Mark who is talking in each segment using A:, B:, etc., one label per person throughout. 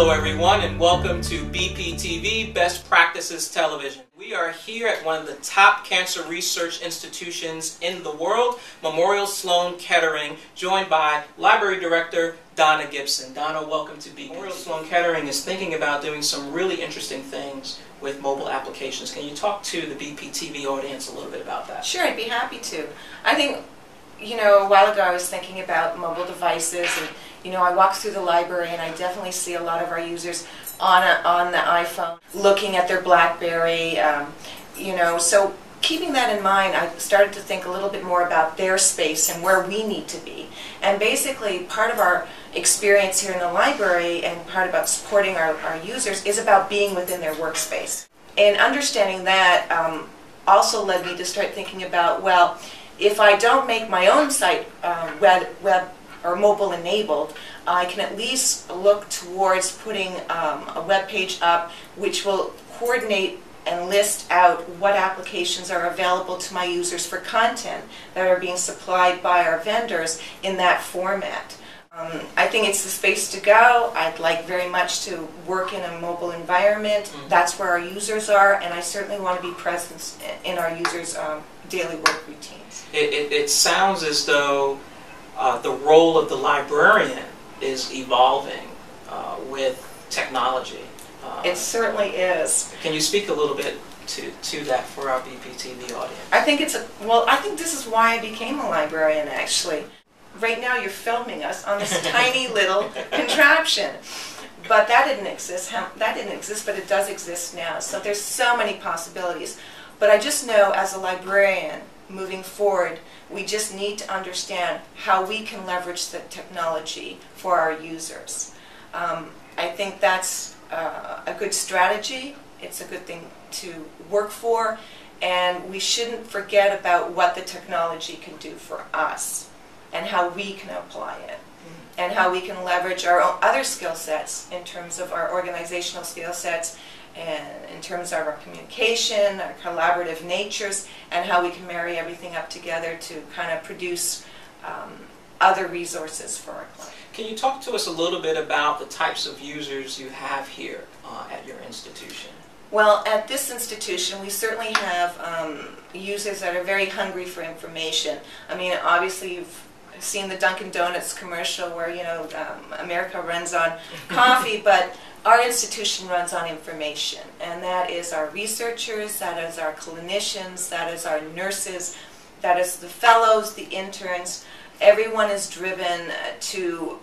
A: Hello everyone and welcome to BPTV, Best Practices Television. We are here at one of the top cancer research institutions in the world, Memorial Sloan-Kettering, joined by Library Director Donna Gibson. Donna, welcome to BPTV. Memorial Sloan-Kettering is thinking about doing some really interesting things with mobile applications. Can you talk to the BPTV audience a little bit about that?
B: Sure, I'd be happy to. I think, a while ago I was thinking about mobile devices, and I walk through the library and I definitely see a lot of our users on the iPhone looking at their BlackBerry, so keeping that in mind, I started to think a little bit more about their space and where we need to be. And basically part of our experience here in the library and part about supporting our users is about being within their workspace. And understanding that also led me to start thinking about, well, if I don't make my own site web or mobile enabled, I can at least look towards putting a web page up which will coordinate and list out what applications are available to my users for content that are being supplied by our vendors in that format. I think it's the space to go. I'd like very much to work in a mobile environment. That's where our users are, and I certainly want to be present in our users' daily work routines.
A: It sounds as though the role of the librarian is evolving with technology.
B: It certainly is.
A: Can you speak a little bit to that for our BPTV audience?
B: I think I think this is why I became a librarian, actually. Right now you're filming us on this tiny little contraption. But that didn't exist, but it does exist now. So there's so many possibilities. But I just know as a librarian, moving forward, we just need to understand how we can leverage the technology for our users. I think that's a good strategy. It's a good thing to work for, and we shouldn't forget about what the technology can do for us and how we can apply it, and how we can leverage our own other skill sets in terms of our organizational skill sets and in terms of our communication, our collaborative natures, and how we can marry everything up together to kind of produce other resources for our clients.
A: Can you talk to us a little bit about the types of users you have here at your institution?
B: Well, at this institution, we certainly have users that are very hungry for information. I mean, obviously, you've seen the Dunkin' Donuts commercial where, America runs on coffee, but our institution runs on information, and that is our researchers, that is our clinicians, that is our nurses, that is the fellows, the interns. Everyone is driven to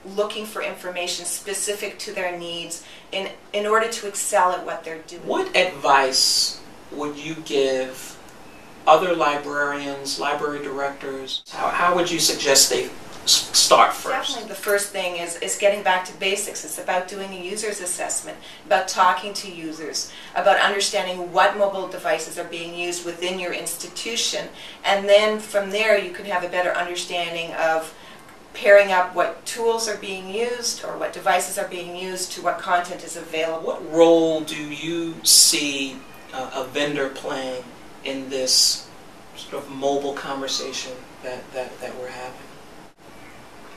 B: looking for information specific to their needs in order to excel at what they're doing.
A: What advice would you give other librarians, library directors? How would you suggest they start first?
B: Definitely the first thing is getting back to basics. It's about doing a user's assessment, about talking to users, about understanding what mobile devices are being used within your institution, and then from there you can have a better understanding of pairing up what tools are being used or what devices are being used to what content is available.
A: What role do you see a vendor playing in this sort of mobile conversation that we're having?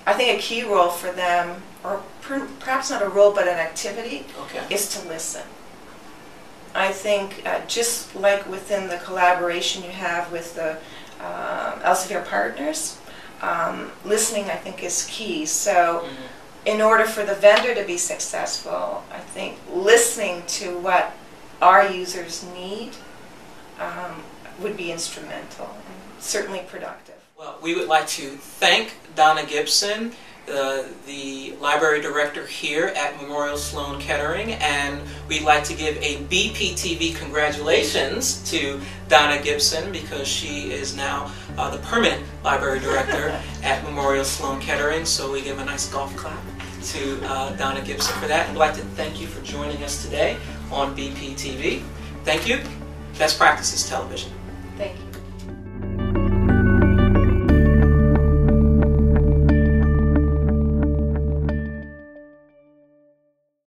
B: I think a key role for them, or perhaps not a role but an activity, is to listen. I think just like within the collaboration you have with the Elsevier partners, listening I think is key. So in order for the vendor to be successful, I think listening to what our users need would be instrumental and certainly productive.
A: Well, we would like to thank Donna Gibson, the library director here at Memorial Sloan-Kettering, and we'd like to give a BPTV congratulations to Donna Gibson because she is now the permanent library director at Memorial Sloan-Kettering, so we give a nice golf clap to Donna Gibson for that. And we'd like to thank you for joining us today on BPTV. Thank you. Best Practices Television.
B: Thank you.